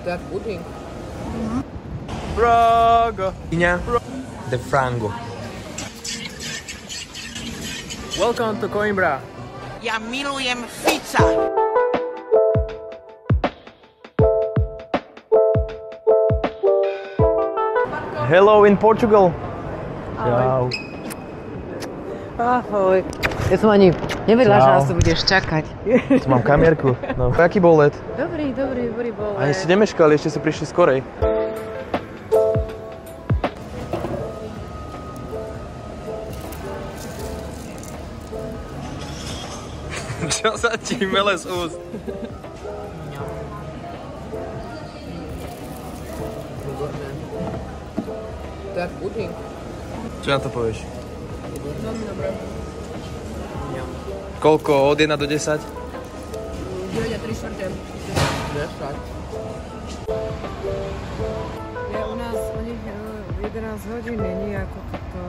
that pudding. Praga. De Frango. Welcome to Coimbra. Ja milujem Fica. Hello in Portugal. Ahoj. Ahoj. Ja som ani nevedela, že nás tu budeš čakať. Tu mám kamierku. No, aký bol let? Dobrý bol let. Ani si nemeškali, ešte si prišli skorej. Čo sa ti mele z úst? Tak pudding. Čo na to povieš? Veľmi dobré. Koľko? Od 1 do 10? 9 a 3/4. 10. Je u nás o nich 11 hodín, není ako toto.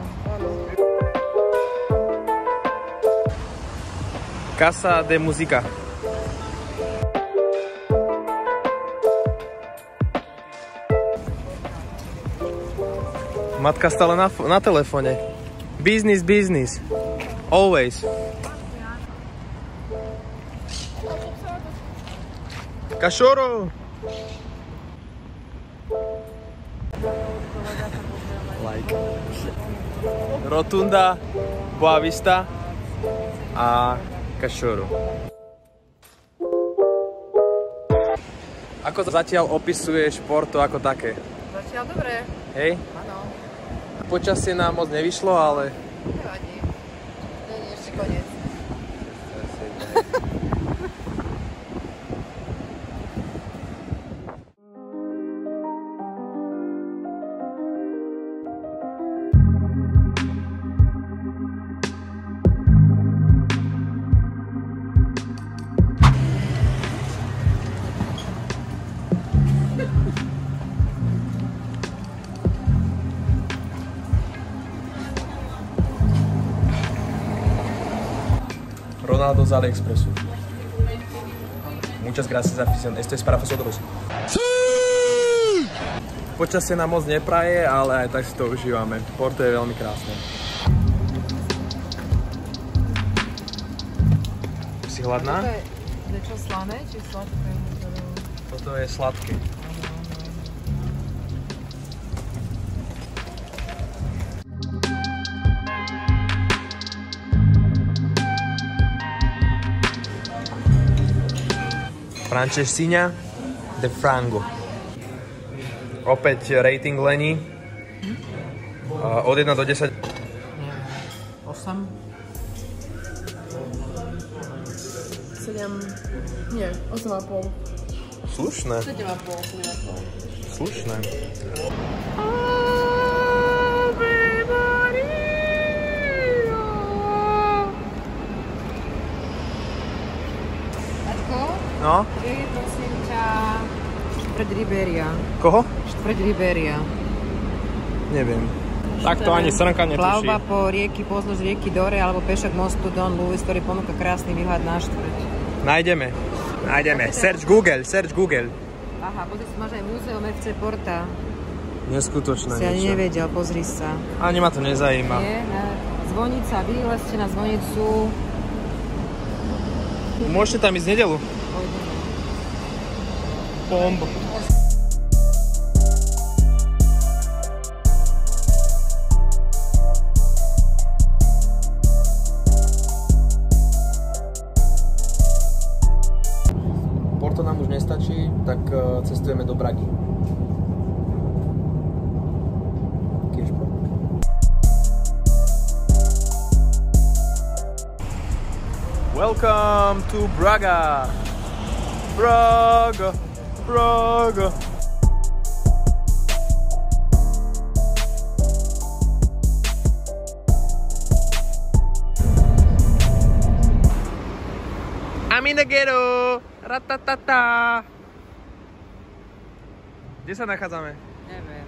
Casa de Música. Matka stále na telefóne. Business. Always. Cachorro! Like. Rotunda, Boa Vista a Cachorro. Ako zatiaľ opisuješ Porto ako také? Zatiaľ dobre. Hej? Áno. Počasie nám moc nevyšlo, ale... Nevadí. To je ešte koniec. Ronaldo z AliExpressu. Muchas gracias, afición. Esto es para vosotros. Počasie nám moc nepraje, ale aj tak si to užívame. Porto je veľmi krásne. Si hladná? To je niečo slané, či sladké? Toto je sladké. Francesina de Frango. Opäť rating Leni. Od 1 do 10. 8. Nie, 8,5. Slušné. 7,5. Slušné. No? Je prosím ťa štvrť Riberia. Koho? Štvrť Riberia. Neviem. Tak to ani srnka netuší. Plavba po rieky, pozdĺž rieky Dore alebo pešak mostu Don Luis, ktorý ponúka krásny výhľad na štvrť. Nájdeme. Search Google. Aha, pozri si, máš aj múzeum FC Porta. Neskutočné Si ani niečo. nevedel, pozri sa. Ani ma to nezajíma. Nie, zvonica, vylezte na zvonicu. Môžete tam ísť v nedeľu? Bomb. Porto nám už nestačí, tak cestujeme do Bragy. Welcome to Braga! Braga! I'm in the ghetto! Ratatata! Kde sa nachádzame? Neviem.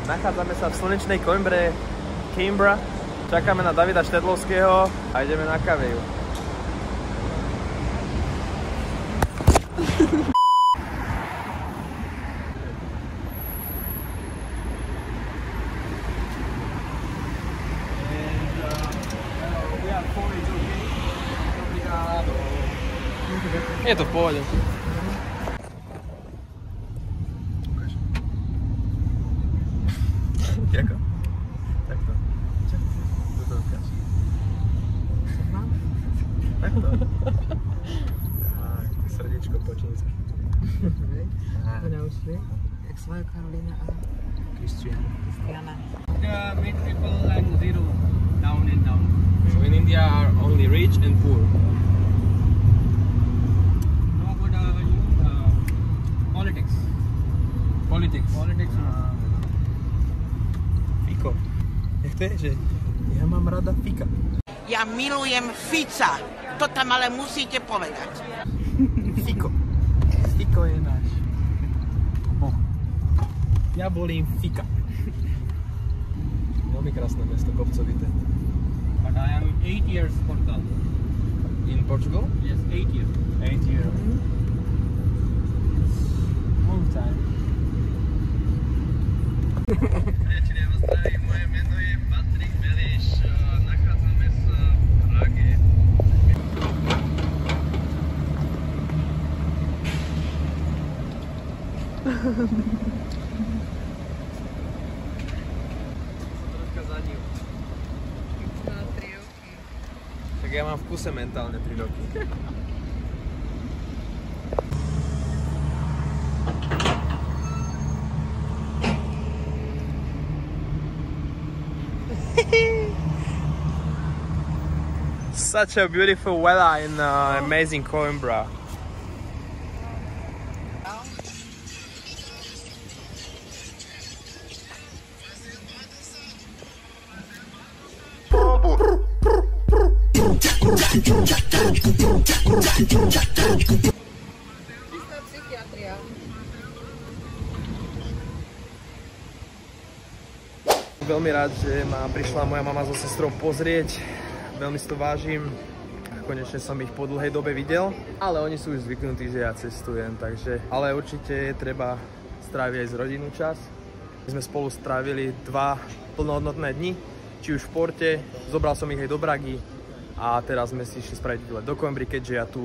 Nachádzame sa v slnečnej Coimbre, Coimbra. Čakáme na Davida Štedlovského a ideme na kaveju. Je to v pohode. Jako? Takto. Čo? Toto ukáž. Takto. Tak, srdiečko po čínsky. Jak svoje Karolina a Kristiana. Mid triple and zero, down and down. So in India are only rich and poor. No, but politics. Politics. Politics. Fiko. Jak to je, že ja mám rada Fika. Ja milujem Fica. To tam ale musíte povedať. Fiko. Fiko je náš boh. Ja volím Fika. Veľmi krásne mesto, kopcovité. But I am 8 years Portugal. In Portugal? Yes, 8 years. 8 years. Long time. Priatelia, vás zdravím, moje meno je Patrik Meliš, nachádzame sa v Prage. Troška za ním. Na 3 roky. Tak ja mám v kuse mentálne 3 roky. Such a beautiful weather in amazing Coimbra. Čistá psychiatria. Veľmi rád, že ma prišla moja mama so sestrou pozrieť. Veľmi si to vážim. Konečne som ich po dlhej dobe videl, ale oni sú už zvyknutí, že ja cestujem, takže... Ale určite je treba stráviť aj s rodinou čas. My sme spolu strávili 2 plnohodnotné dni, či už v Porte, zobral som ich aj do Bragy a teraz sme si išli spraviť výlet do Coimbry, keďže ja tu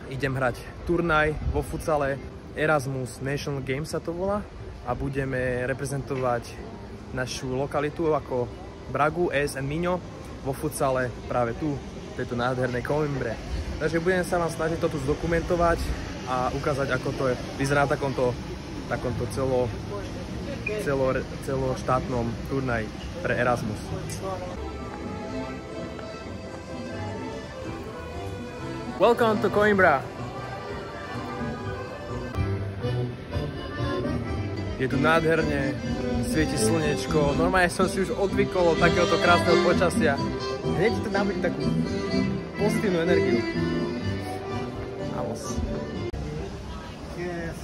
idem hrať turnaj vo futsale Erasmus National Games sa to volá a budeme reprezentovať našu lokalitu ako Bragu, ESN Minho vo futsale práve tu, v tejto nádhernej Coimbre. Takže budem sa vám snažiť to tu zdokumentovať a ukázať, ako to vyzerá v takomto celoštátnom turnaji pre Erasmus. Welcome to Coimbra! Je tu nádherne, svieti slnečko, normálne som si už odvykol od takéhoto krásneho počasia. Hneď ti to nabudí takú pozitívnu energiu. Vamos.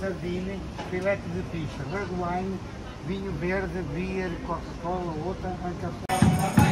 Sardine, filete de peixe, red wine, vinho verde, beer, Coca-Cola, outra, café.